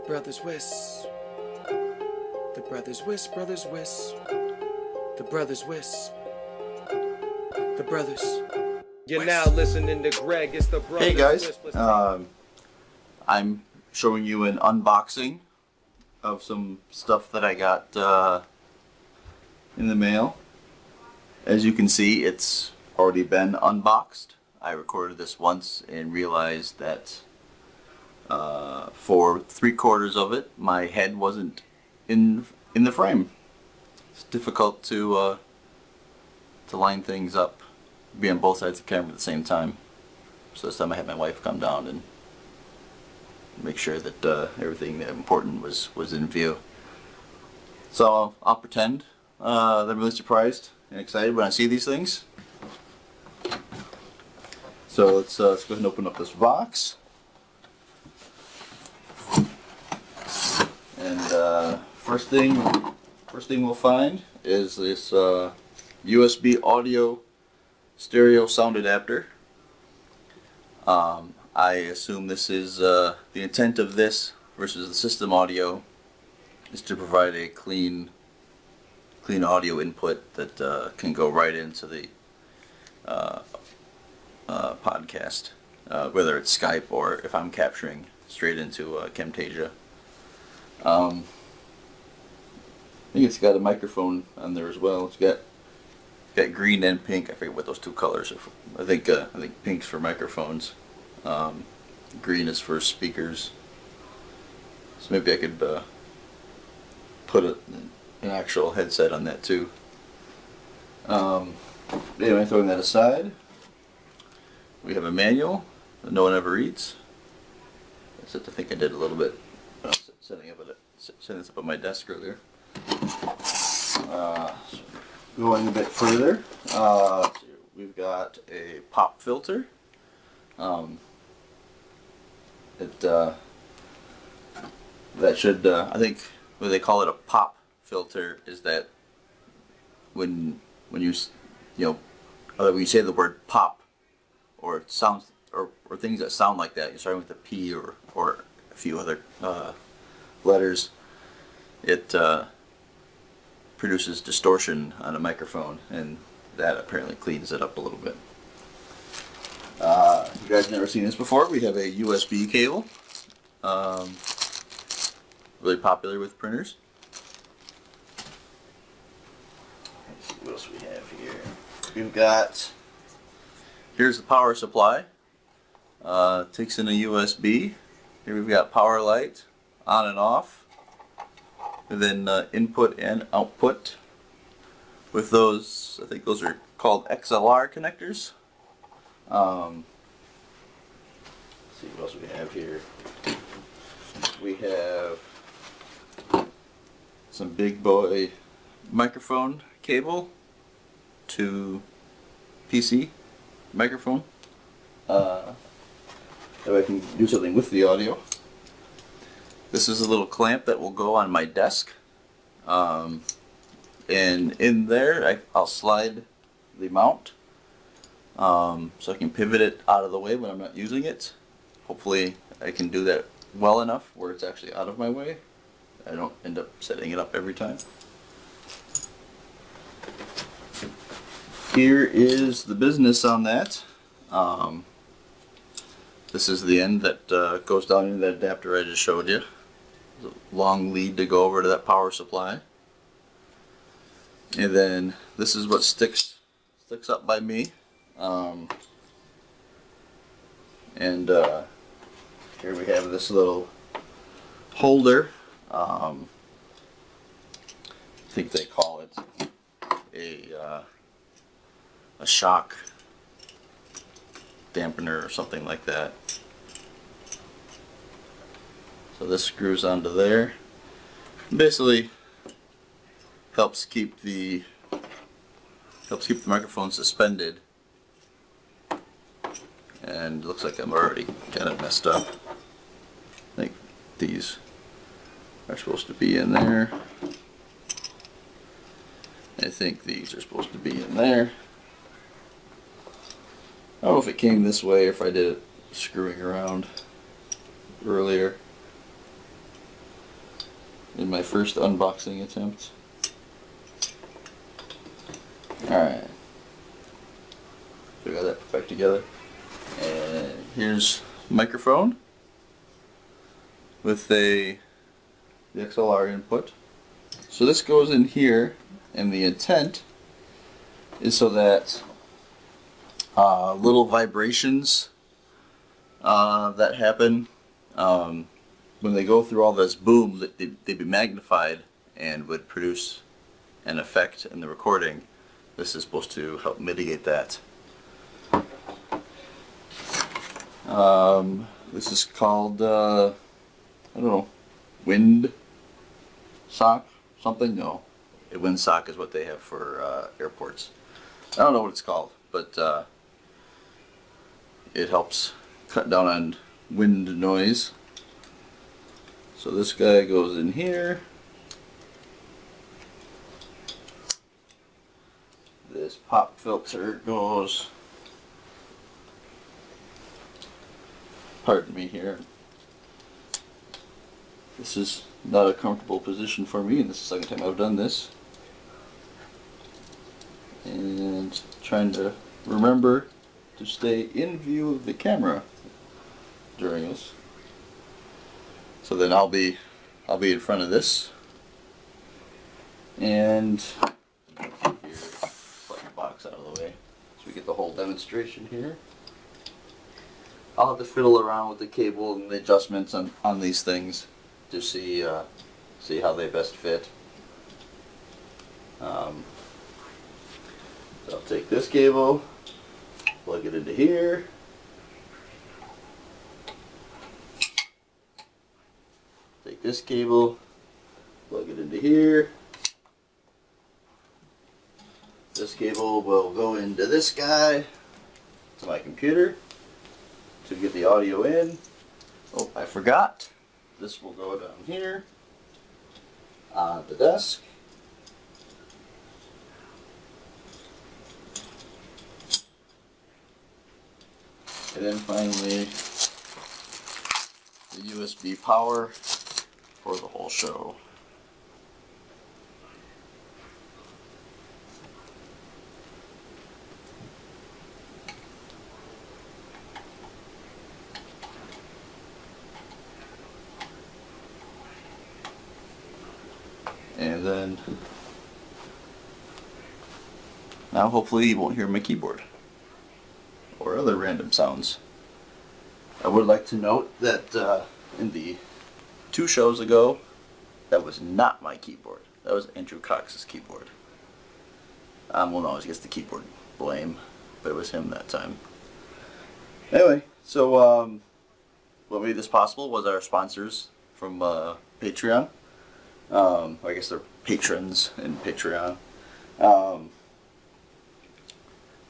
brothers Wiss. The brothers Wiss, brothers Wiss. The brothers Wiss. The brothers. You're now listening to Greg. It's the brothers. Hey guys, I'm showing you an unboxing of some stuff that I got in the mail. As you can see, it's already been unboxed. I recorded this once and realized that for 3/4 of it, my head wasn't in the frame. It's difficult to line things up, be on both sides of the camera at the same time. So this time I had my wife come down and make sure that everything important was in view. So I'll pretend that I'm really surprised and excited when I see these things. So let's go ahead and open up this box. And first thing we'll find is this USB audio stereo sound adapter. I assume this is the intent of this versus the system audio is to provide a clean audio input that can go right into the podcast, whether it's Skype or if I'm capturing straight into Camtasia. I think it's got a microphone on there as well. It's got green and pink. I forget what those two colors are. I think pink's for microphones. Green is for speakers. So maybe I could put an actual headset on that too. Anyway, throwing that aside, we have a manual that no one ever reads. Except I think I did a little bit setting this up on my desk earlier. Going a bit further, we've got a pop filter. That should, I think what they call it a pop filter is that when you say the word pop, or it sounds or things that sound like that, you're starting with a P or a few other letters, it produces distortion on a microphone, and that apparently cleans it up a little bit. You guys have never seen this before. We have a USB cable, really popular with printers. Let's see what else we have here. We've got, here's the power supply. Takes in a USB. Here we've got power light, on and off. And then input and output with those, I think those are called XLR connectors. Let's see what else we have here. We have some big boy microphone cable to PC microphone. That I can do something with the audio. This is a little clamp that will go on my desk, and in there I'll slide the mount so I can pivot it out of the way when I'm not using it. Hopefully I can do that well enough where it's actually out of my way. I don't end up setting it up every time. Here is the business on that. This is the end that goes down into that adapter I just showed you. There's a long lead to go over to that power supply. And then this is what sticks up by me. Here we have this little holder. I think they call it a shock dampener or something like that. So this screws onto there. Basically helps keep the microphone suspended. And it looks like I'm already kind of messed up. I think these are supposed to be in there. I think these are supposed to be in there. I don't know if it came this way or if I did it screwing around earlier. in my first unboxing attempt. Alright. So we got that back together. And here's microphone with the XLR input. So this goes in here, and the intent is so that little vibrations that happen when they go through all this boom, they'd be magnified and would produce an effect in the recording. This is supposed to help mitigate that. This is called, I don't know, wind sock something? No. A wind sock is what they have for airports. I don't know what it's called, but it helps cut down on wind noise. So this guy goes in here. This pop filter goes, pardon me here, this is not a comfortable position for me, and this is the second time I've done this. And trying to remember to stay in view of the camera during this. So then I'll be in front of this, and here, put the box out of the way so we get the whole demonstration here. I'll have to fiddle around with the cable and the adjustments on these things to see how they best fit. So I'll take this cable, plug it into here. Take this cable, plug it into here. This cable will go into this guy, to my computer, to get the audio in. Oh, I forgot. This will go down here on the desk. And then finally, the USB power for the whole show. And then, now hopefully you won't hear my keyboard or other random sounds. I would like to note that in the 2 shows ago, that was not my keyboard. That was Andrew Cox's keyboard. Well, no, I guess the keyboard blame, but it was him that time. Anyway, so what made this possible was our sponsors from Patreon. I guess they're patrons in Patreon.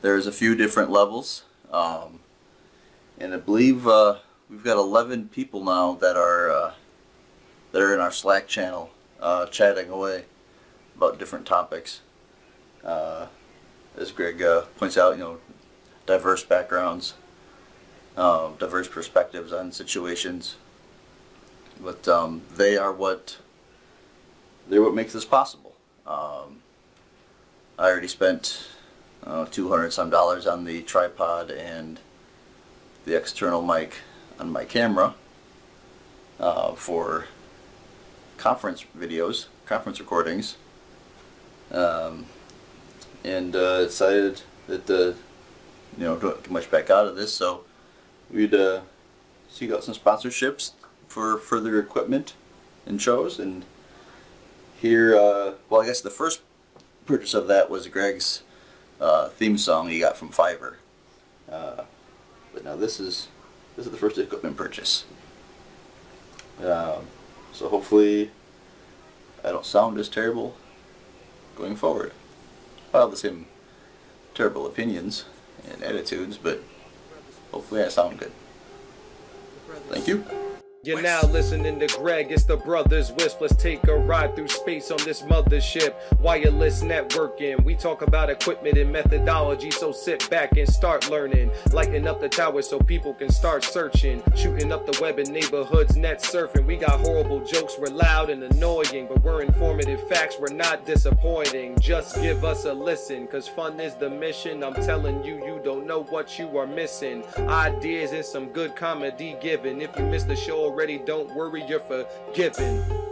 There's a few different levels, and I believe we've got 11 people now that are in our Slack channel, chatting away about different topics. As Greg points out, diverse backgrounds, diverse perspectives on situations, but they're what makes this possible. I already spent $200 some on the tripod and the external mic on my camera for conference videos, conference recordings, and decided that don't get much back out of this, so we'd seek out some sponsorships for further equipment and shows. And here, well, I guess the first purchase of that was Greg's theme song he got from Fiverr. But now this is the first equipment purchase. So hopefully I don't sound as terrible going forward. I'll have the same terrible opinions and attitudes, but hopefully I sound good. Thank you. You're now listening to Greg, it's the Brothers Wisp. Let's take a ride through space on this mothership. Wireless networking, we talk about equipment and methodology, so sit back and start learning. Lighting up the tower so people can start searching. Shooting up the web in neighborhoods, net surfing. We got horrible jokes, we're loud and annoying, but we're informative facts, we're not disappointing. Just give us a listen, cause fun is the mission. I'm telling you, you don't know what you are missing. Ideas and some good comedy given. If you missed the show already, don't worry, you're forgiven.